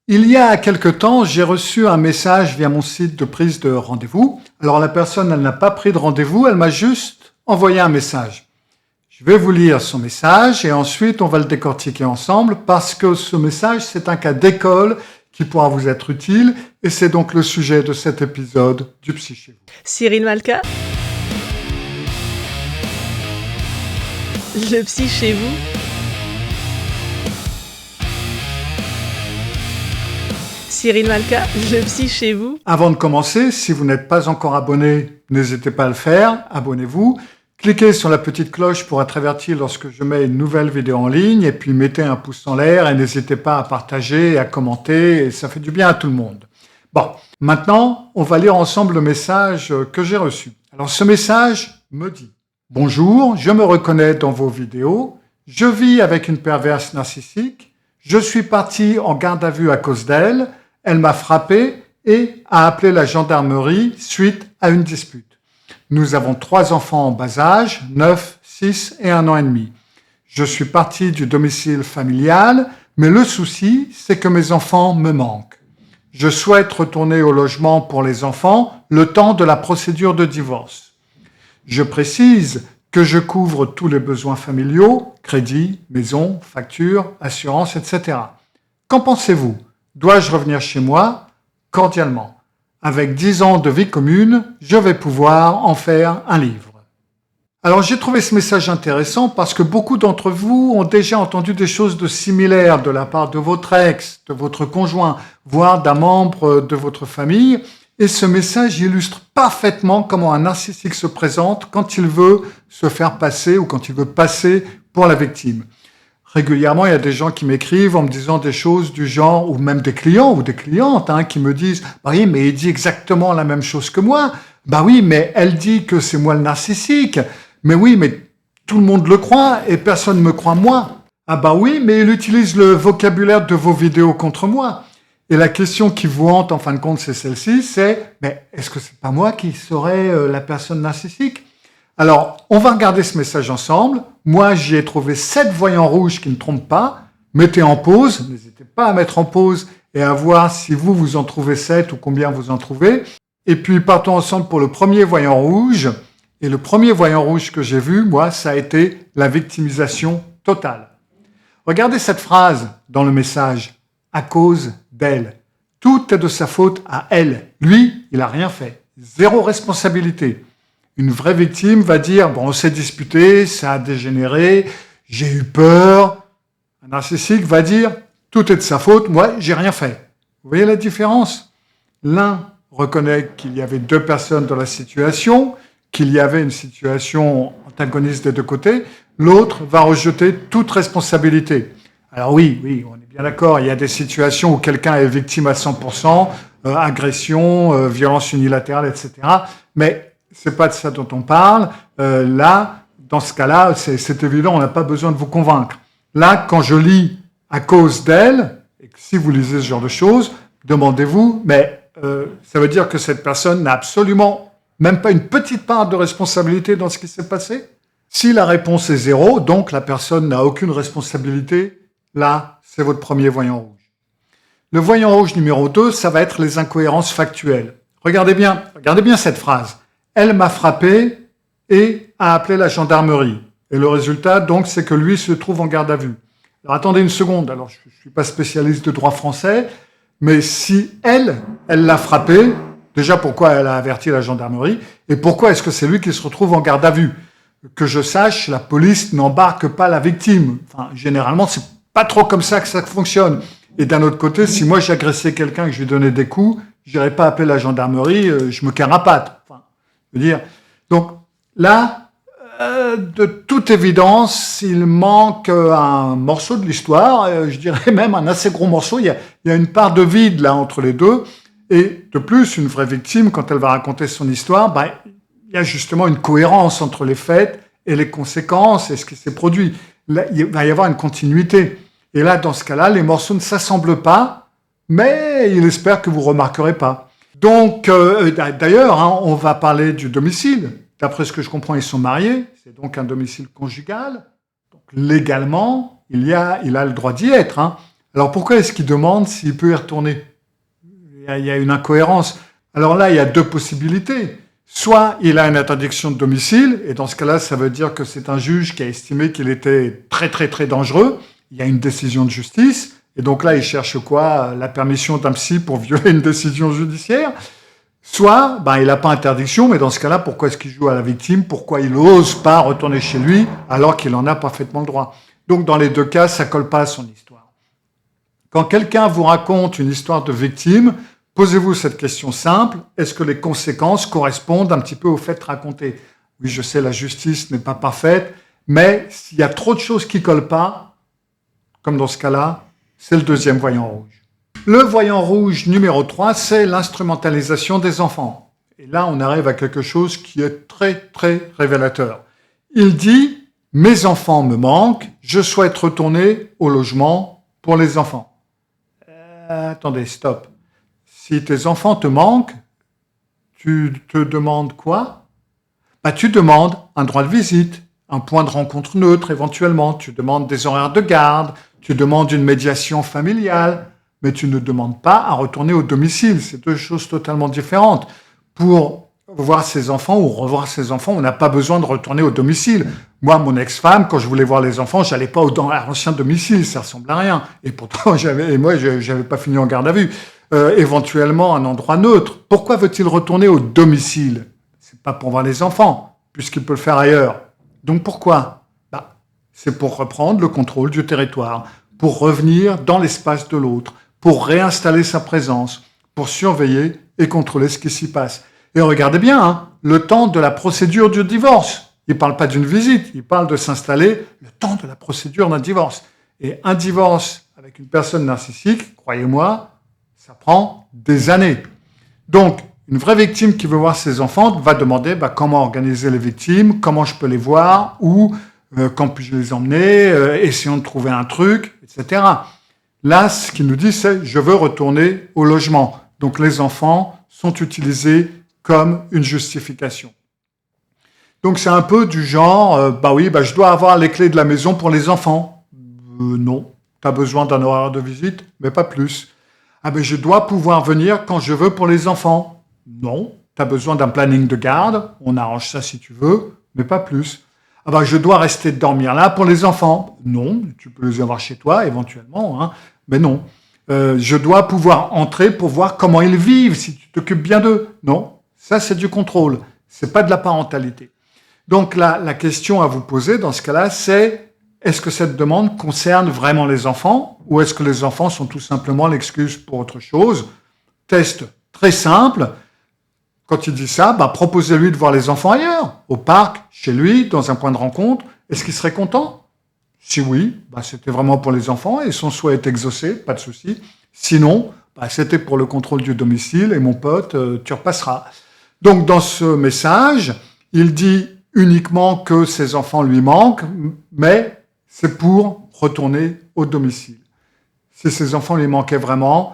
Il y a quelque temps, j'ai reçu un message via mon site de prise de rendez-vous. Alors la personne, elle n'a pas pris de rendez-vous, elle m'a juste envoyé un message. Je vais vous lire son message et ensuite on va le décortiquer ensemble parce que ce message, c'est un cas d'école qui pourra vous être utile et c'est donc le sujet de cet épisode du Psy chez vous. Cyril Malka, le Psy chez vous. Cyril Malka, le Psy chez vous. Avant de commencer, si vous n'êtes pas encore abonné, n'hésitez pas à le faire, abonnez-vous. Cliquez sur la petite cloche pour être averti lorsque je mets une nouvelle vidéo en ligne et puis mettez un pouce en l'air et n'hésitez pas à partager et à commenter et ça fait du bien à tout le monde. Bon, maintenant, on va lire ensemble le message que j'ai reçu. Alors ce message me dit « Bonjour, je me reconnais dans vos vidéos, je vis avec une perverse narcissique, je suis parti en garde à vue à cause d'elle, elle m'a frappé et a appelé la gendarmerie suite à une dispute. Nous avons 3 enfants en bas âge, 9, 6 et 1 an et demi. Je suis parti du domicile familial, mais le souci, c'est que mes enfants me manquent. Je souhaite retourner au logement pour les enfants le temps de la procédure de divorce. Je précise que je couvre tous les besoins familiaux, crédit, maison, facture, assurance, etc. Qu'en pensez-vous ? Dois-je revenir chez moi ? Cordialement. Avec 10 ans de vie commune, je vais pouvoir en faire un livre. Alors j'ai trouvé ce message intéressant parce que beaucoup d'entre vous ont déjà entendu des choses de similaires de la part de votre ex, de votre conjoint, voire d'un membre de votre famille. Et ce message illustre parfaitement comment un narcissique se présente quand il veut se faire passer ou quand il veut passer pour la victime. Régulièrement, il y a des gens qui m'écrivent en me disant des choses du genre, ou même des clients ou des clientes qui me disent « Bah oui, mais il dit exactement la même chose que moi. Bah oui, mais elle dit que c'est moi le narcissique. Mais oui, mais tout le monde le croit et personne ne me croit moi. Ah bah oui, mais il utilise le vocabulaire de vos vidéos contre moi. » Et la question qui vous hante, en fin de compte, c'est celle-ci, c'est « Mais est-ce que c'est pas moi qui serais la personne narcissique ?» Alors, on va regarder ce message ensemble. Moi, j'y ai trouvé 7 voyants rouges qui ne trompent pas. Mettez en pause, n'hésitez pas à mettre en pause et à voir si vous en trouvez 7 ou combien vous en trouvez. Et puis, partons ensemble pour le premier voyant rouge. Et le premier voyant rouge que j'ai vu, moi, ça a été la victimisation totale. Regardez cette phrase dans le message. À cause d'elle. Tout est de sa faute à elle. Lui, il n'a rien fait. 0 responsabilité. Une vraie victime va dire « Bon, on s'est disputé, ça a dégénéré, j'ai eu peur. » Un narcissique va dire « Tout est de sa faute, moi, j'ai rien fait. » Vous voyez la différence ? L'un reconnaît qu'il y avait 2 personnes dans la situation, qu'il y avait une situation antagoniste des 2 côtés. L'autre va rejeter toute responsabilité. Alors oui, on est bien d'accord, il y a des situations où quelqu'un est victime à 100%, agression, violence unilatérale, etc. Mais c'est pas de ça dont on parle. Là, dans ce cas-là, c'est évident, on n'a pas besoin de vous convaincre. Là, quand je lis à cause d'elle, et que si vous lisez ce genre de choses, demandez-vous, mais ça veut dire que cette personne n'a absolument même pas une petite part de responsabilité dans ce qui s'est passé ? Si la réponse est 0, donc la personne n'a aucune responsabilité, là, c'est votre premier voyant rouge. Le voyant rouge numéro 2, ça va être les incohérences factuelles. Regardez bien cette phrase. Elle m'a frappé et a appelé la gendarmerie. Et le résultat, donc, c'est que lui se trouve en garde à vue. Alors, attendez une seconde. Alors, je ne suis pas spécialiste de droit français, mais si elle l'a frappé, déjà, pourquoi elle a averti la gendarmerie? Et pourquoi est-ce que c'est lui qui se retrouve en garde à vue? Que je sache, la police n'embarque pas la victime. Enfin, généralement, c'est pas trop comme ça que ça fonctionne. Et d'un autre côté, si moi j'agressais quelqu'un et que je lui donnais des coups, je n'irais pas appeler la gendarmerie, je me carapate. Enfin, je veux dire. Donc là, de toute évidence, il manque un morceau de l'histoire, je dirais même un assez gros morceau. Il y a une part de vide là entre les deux. Et de plus, une vraie victime, quand elle va raconter son histoire, il y a justement une cohérence entre les faits et les conséquences et ce qui s'est produit. Là, il va y avoir une continuité. Et là, dans ce cas-là, les morceaux ne s'assemblent pas, mais il espère que vous ne remarquerez pas. Donc, d'ailleurs, on va parler du domicile. D'après ce que je comprends, ils sont mariés. C'est donc un domicile conjugal. Donc, légalement, il a le droit d'y être. Alors pourquoi est-ce qu'il demande s'il peut y retourner? Il y a une incohérence. Alors là, il y a deux possibilités. Soit il a une interdiction de domicile, et dans ce cas-là, ça veut dire que c'est un juge qui a estimé qu'il était très très très dangereux. Il y a une décision de justice, et donc là, il cherche quoi? La permission d'un psy pour violer une décision judiciaire. Soit, il n'a pas interdiction, mais dans ce cas-là, pourquoi est-ce qu'il joue à la victime? Pourquoi il n'ose pas retourner chez lui alors qu'il en a parfaitement le droit? Donc dans les deux cas, ça colle pas à son histoire. Quand quelqu'un vous raconte une histoire de victime, posez-vous cette question simple, est-ce que les conséquences correspondent un petit peu au fait raconté? Oui, je sais, la justice n'est pas parfaite, mais s'il y a trop de choses qui ne collent pas, comme dans ce cas-là, c'est le deuxième voyant rouge. Le voyant rouge numéro 3, c'est l'instrumentalisation des enfants. Et là, on arrive à quelque chose qui est très, très révélateur. Il dit « Mes enfants me manquent, je souhaite retourner au logement pour les enfants. » Attendez, stop. Si tes enfants te manquent, tu te demandes quoi? Tu demandes un droit de visite, un point de rencontre neutre éventuellement, tu demandes des horaires de garde, tu demandes une médiation familiale, mais tu ne demandes pas à retourner au domicile. C'est deux choses totalement différentes. Pour voir ses enfants ou revoir ses enfants, on n'a pas besoin de retourner au domicile. Moi, mon ex-femme, quand je voulais voir les enfants, j'allais pas à l'ancien domicile, ça ressemble à rien. Et pourtant, j'avais pas fini en garde à vue. Éventuellement, un endroit neutre. Pourquoi veut-il retourner au domicile? C'est pas pour voir les enfants, puisqu'il peut le faire ailleurs. Donc pourquoi? C'est pour reprendre le contrôle du territoire, pour revenir dans l'espace de l'autre, pour réinstaller sa présence, pour surveiller et contrôler ce qui s'y passe. Et regardez bien, le temps de la procédure du divorce. Il ne parle pas d'une visite, il parle de s'installer le temps de la procédure d'un divorce. Et un divorce avec une personne narcissique, croyez-moi, ça prend des années. Donc, une vraie victime qui veut voir ses enfants va demander comment organiser les victimes, comment je peux les voir, où, quand puis-je les emmener, essayons de trouver un truc, etc. Là, ce qu'il nous dit, c'est « je veux retourner au logement ». Donc les enfants sont utilisés comme une justification. Donc c'est un peu du genre je dois avoir les clés de la maison pour les enfants. Non, tu as besoin d'un horaire de visite, mais pas plus. Je dois pouvoir venir quand je veux pour les enfants. Non, tu as besoin d'un planning de garde, on arrange ça si tu veux, mais pas plus. Je dois rester dormir là pour les enfants. Non, tu peux les avoir chez toi éventuellement, mais non. Je dois pouvoir entrer pour voir comment ils vivent, si tu t'occupes bien d'eux. Non, ça c'est du contrôle, c'est pas de la parentalité. Donc la question à vous poser dans ce cas-là, c'est est-ce que cette demande concerne vraiment les enfants ou est-ce que les enfants sont tout simplement l'excuse pour autre chose? Test très simple. Quand il dit ça, proposez-lui de voir les enfants ailleurs, au parc, chez lui, dans un point de rencontre. Est-ce qu'il serait content? Si oui, c'était vraiment pour les enfants et son souhait est exaucé, pas de souci. Sinon, c'était pour le contrôle du domicile et mon pote, tu repasseras. Donc dans ce message, il dit uniquement que ses enfants lui manquent, mais c'est pour retourner au domicile. Si ses enfants lui manquaient vraiment,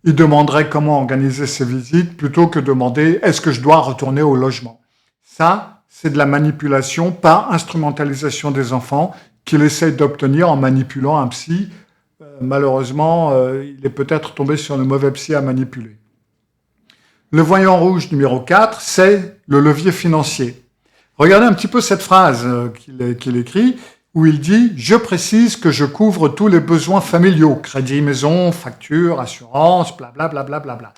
il demanderait comment organiser ses visites plutôt que demander « est-ce que je dois retourner au logement ?» Ça, c'est de la manipulation par instrumentalisation des enfants qu'il essaye d'obtenir en manipulant un psy. Malheureusement, il est peut-être tombé sur le mauvais psy à manipuler. Le voyant rouge numéro 4, c'est le levier financier. Regardez un petit peu cette phrase qu'il écrit, où il dit « Je précise que je couvre tous les besoins familiaux, crédit maison, facture, assurance, blablabla. Bla, bla, bla. »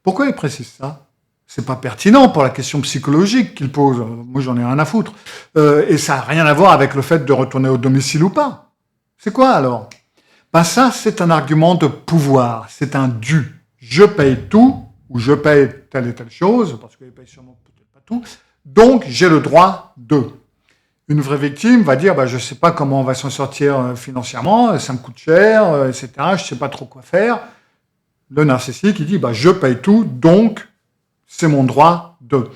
Pourquoi il précise ça? C'est pas pertinent pour la question psychologique qu'il pose. Moi, j'en ai rien à foutre. Et ça n'a rien à voir avec le fait de retourner au domicile ou pas. C'est quoi alors? Ça, c'est un argument de pouvoir. C'est un dû. Je paye tout, ou je paye telle et telle chose, parce qu'il paye sûrement peut-être pas tout, donc j'ai le droit de. Une vraie victime va dire je ne sais pas comment on va s'en sortir financièrement, ça me coûte cher, etc. Je ne sais pas trop quoi faire. Le narcissique, il dit je paye tout, donc c'est mon droit de.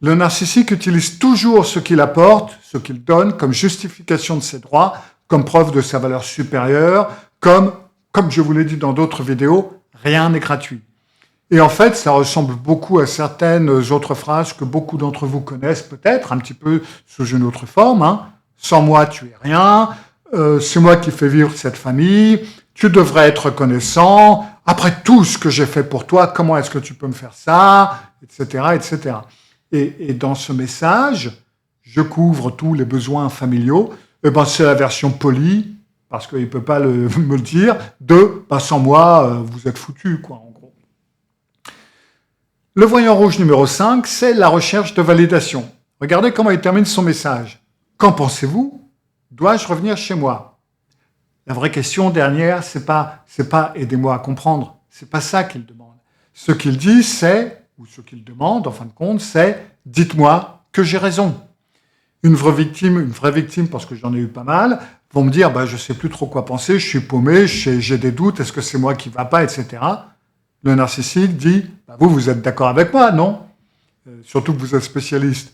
Le narcissique utilise toujours ce qu'il apporte, ce qu'il donne comme justification de ses droits, comme preuve de sa valeur supérieure, comme je vous l'ai dit dans d'autres vidéos, rien n'est gratuit. Et en fait, ça ressemble beaucoup à certaines autres phrases que beaucoup d'entre vous connaissent peut-être, un petit peu sous une autre forme. Sans moi, tu es rien. C'est moi qui fais vivre cette famille. tu devrais être reconnaissant. Après tout ce que j'ai fait pour toi, comment est-ce que tu peux me faire ça, etc., etc. Et dans ce message, je couvre tous les besoins familiaux. Et ben c'est la version polie, parce qu'il ne peut pas me le dire, de sans moi, vous êtes foutus, quoi, en gros. Le voyant rouge numéro 5, c'est la recherche de validation. Regardez comment il termine son message. Qu'en pensez-vous? Dois-je revenir chez moi? La vraie question dernière, c'est pas aidez-moi à comprendre. C'est pas ça qu'il demande. Ce qu'il dit, ou ce qu'il demande, en fin de compte, c'est dites-moi que j'ai raison. Une vraie victime, parce que j'en ai eu pas mal, vont me dire je sais plus trop quoi penser, je suis paumé, j'ai des doutes, est-ce que c'est moi qui va pas, etc. Le narcissique dit vous êtes d'accord avec moi, non? Surtout que vous êtes spécialiste.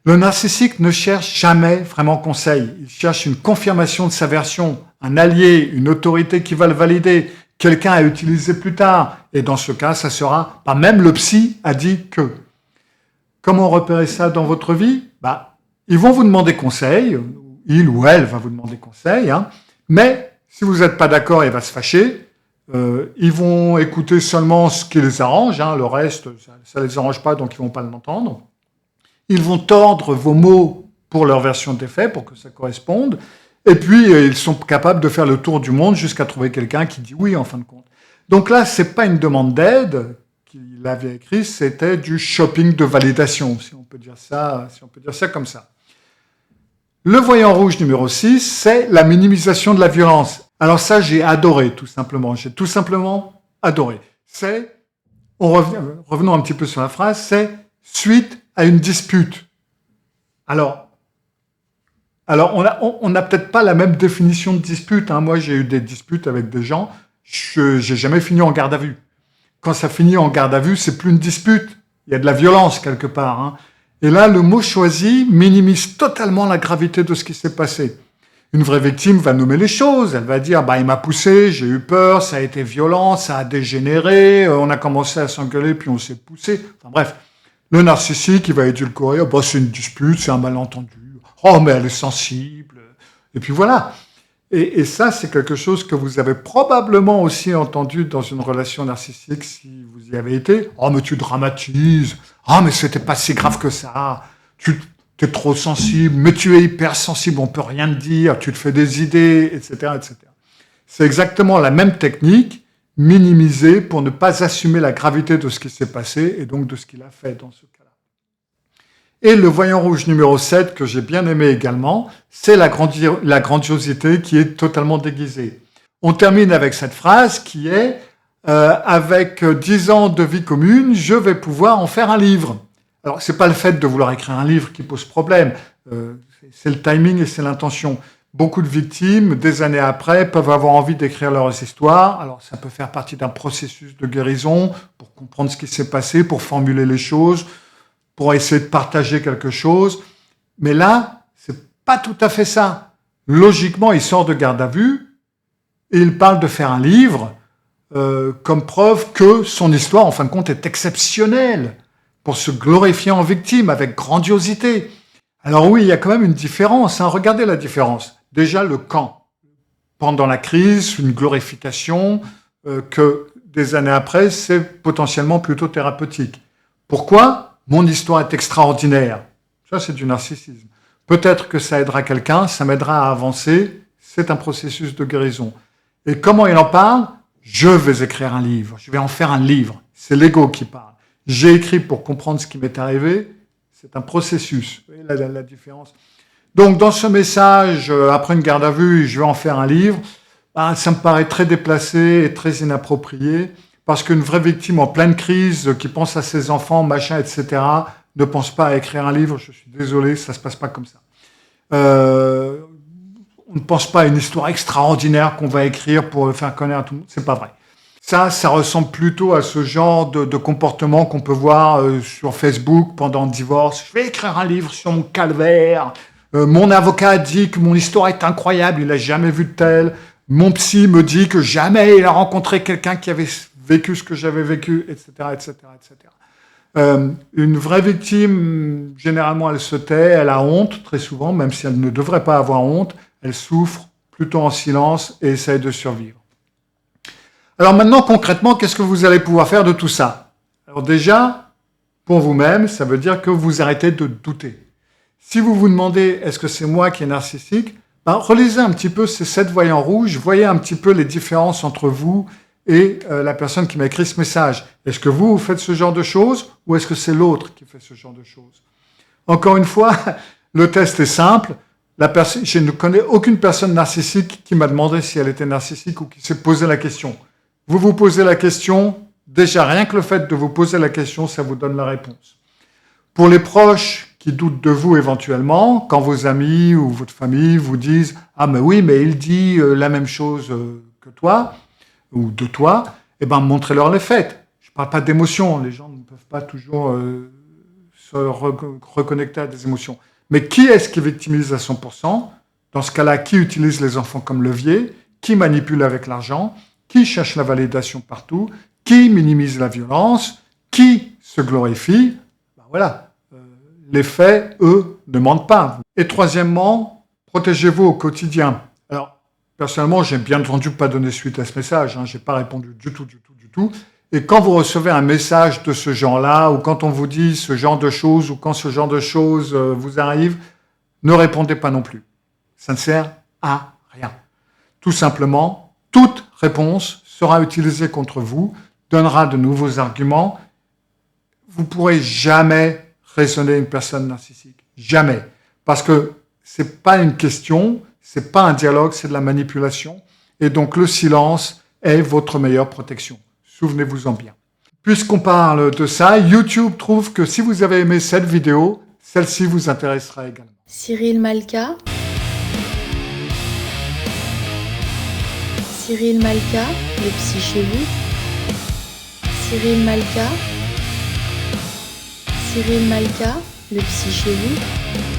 Le narcissique ne cherche jamais vraiment conseil. Il cherche une confirmation de sa version, un allié, une autorité qui va le valider, quelqu'un à utiliser plus tard. Et dans ce cas, ça sera, même le psy a dit que. Comment repérer ça dans votre vie? Ils vont vous demander conseil, il ou elle va vous demander conseil, mais si vous n'êtes pas d'accord, il va se fâcher. Ils vont écouter seulement ce qui les arrange, le reste, ça ne les arrange pas, donc ils ne vont pas l'entendre. Ils vont tordre vos mots pour leur version des faits, pour que ça corresponde. Et puis, ils sont capables de faire le tour du monde jusqu'à trouver quelqu'un qui dit oui, en fin de compte. Donc là, ce n'est pas une demande d'aide qu'il avait écrit, c'était du shopping de validation, si on peut dire ça comme ça. Le voyant rouge numéro 6, c'est la minimisation de la violence. Alors ça, j'ai adoré, tout simplement. J'ai tout simplement adoré. Revenons un petit peu sur la phrase, c'est suite à une dispute. Alors on n'a peut-être pas la même définition de dispute. Moi, j'ai eu des disputes avec des gens, j'ai jamais fini en garde à vue. Quand ça finit en garde à vue, c'est plus une dispute. Il y a de la violence quelque part. Et là, le mot choisi minimise totalement la gravité de ce qui s'est passé. Une vraie victime va nommer les choses. Elle va dire il m'a poussé, j'ai eu peur, ça a été violent, ça a dégénéré, on a commencé à s'engueuler, puis on s'est poussé. Enfin bref, le narcissique, il va édulcorer c'est une dispute, c'est un malentendu. Oh, mais elle est sensible. Et puis voilà. Et ça, c'est quelque chose que vous avez probablement aussi entendu dans une relation narcissique si vous y avez été. Oh, mais tu dramatises. Ah, mais c'était pas si grave que ça. Tu es trop sensible, mais tu es hypersensible, on peut rien te dire, tu te fais des idées, etc., etc. C'est exactement la même technique, minimisée pour ne pas assumer la gravité de ce qui s'est passé et donc de ce qu'il a fait dans ce cas-là. Et le voyant rouge numéro 7, que j'ai bien aimé également, c'est la grandiosité qui est totalement déguisée. On termine avec cette phrase qui est avec 10 ans de vie commune, je vais pouvoir en faire un livre. Alors, c'est pas le fait de vouloir écrire un livre qui pose problème, c'est le timing et c'est l'intention. Beaucoup de victimes, des années après, peuvent avoir envie d'écrire leurs histoires. Alors, ça peut faire partie d'un processus de guérison pour comprendre ce qui s'est passé, pour formuler les choses, pour essayer de partager quelque chose. Mais là, c'est pas tout à fait ça. Logiquement, il sort de garde à vue et il parle de faire un livre comme preuve que son histoire, en fin de compte, est exceptionnelle pour se glorifier en victime avec grandiosité. Alors oui, il y a quand même une différence. Regardez la différence. Déjà, le quand. Pendant la crise, une glorification que des années après, c'est potentiellement plutôt thérapeutique. Pourquoi ? Mon histoire est extraordinaire. Ça, c'est du narcissisme. Peut-être que ça aidera quelqu'un, ça m'aidera à avancer. C'est un processus de guérison. Et comment il en parle ? Je vais écrire un livre. Je vais en faire un livre. C'est l'ego qui parle. J'ai écrit pour comprendre ce qui m'est arrivé. C'est un processus. Vous voyez la différence. Donc, dans ce message, après une garde à vue, je vais en faire un livre. Ça me paraît très déplacé et très inapproprié. Parce qu'une vraie victime en pleine crise, qui pense à ses enfants, machin, etc., ne pense pas à écrire un livre. Je suis désolé, ça ne se passe pas comme ça. On ne pense pas à une histoire extraordinaire qu'on va écrire pour faire connaître à tout le monde. C'est pas vrai. Ça ressemble plutôt à ce genre de comportement qu'on peut voir sur Facebook pendant le divorce. Je vais écrire un livre sur mon calvaire. Mon avocat a dit que mon histoire est incroyable, il n'a jamais vu de tel. Mon psy me dit que jamais il a rencontré quelqu'un qui avait vécu ce que j'avais vécu, etc., etc., etc. Une vraie victime, généralement, elle se tait, elle a honte, très souvent, même si elle ne devrait pas avoir honte. Elle souffre plutôt en silence et essaye de survivre. Alors maintenant, concrètement, qu'est-ce que vous allez pouvoir faire de tout ça? Alors déjà, pour vous-même, ça veut dire que vous arrêtez de douter. Si vous vous demandez, est-ce que c'est moi qui est narcissique? Relisez un petit peu ces 7 voyants rouges, voyez un petit peu les différences entre vous et la personne qui m'a écrit ce message. Est-ce que vous faites ce genre de choses ou est-ce que c'est l'autre qui fait ce genre de choses? Encore une fois, le test est simple. Je ne connais aucune personne narcissique qui m'a demandé si elle était narcissique ou qui s'est posé la question. Vous vous posez la question, déjà rien que le fait de vous poser la question, ça vous donne la réponse. Pour les proches qui doutent de vous éventuellement, quand vos amis ou votre famille vous disent « Ah mais oui, mais il dit la même chose que toi » ou de toi, eh ben montrez-leur les faits. Je ne parle pas d'émotions, les gens ne peuvent pas toujours se reconnecter à des émotions. Mais qui est-ce qui victimise à 100%? Dans ce cas-là, qui utilise les enfants comme levier? Qui manipule avec l'argent? Qui cherche la validation partout? Qui minimise la violence? Qui se glorifie? Ben voilà, les faits, eux, ne mentent pas. Et troisièmement, protégez-vous au quotidien. Alors, personnellement, j'ai bien entendu pas donné suite à ce message. Je n'ai pas répondu du tout. Et quand vous recevez un message de ce genre-là, ou quand on vous dit ce genre de choses, ou quand ce genre de choses vous arrive, ne répondez pas non plus. Ça ne sert à rien. Tout simplement, toute réponse sera utilisée contre vous, donnera de nouveaux arguments. Vous ne pourrez jamais raisonner une personne narcissique. Jamais. Parce que ce n'est pas une question, ce n'est pas un dialogue, c'est de la manipulation. Et donc le silence est votre meilleure protection. Souvenez-vous-en bien. Puisqu'on parle de ça, YouTube trouve que si vous avez aimé cette vidéo, celle-ci vous intéressera également. Cyril Malka. Cyril Malka, le psy chez vous. Cyril Malka. Cyril Malka, le psy chez vous.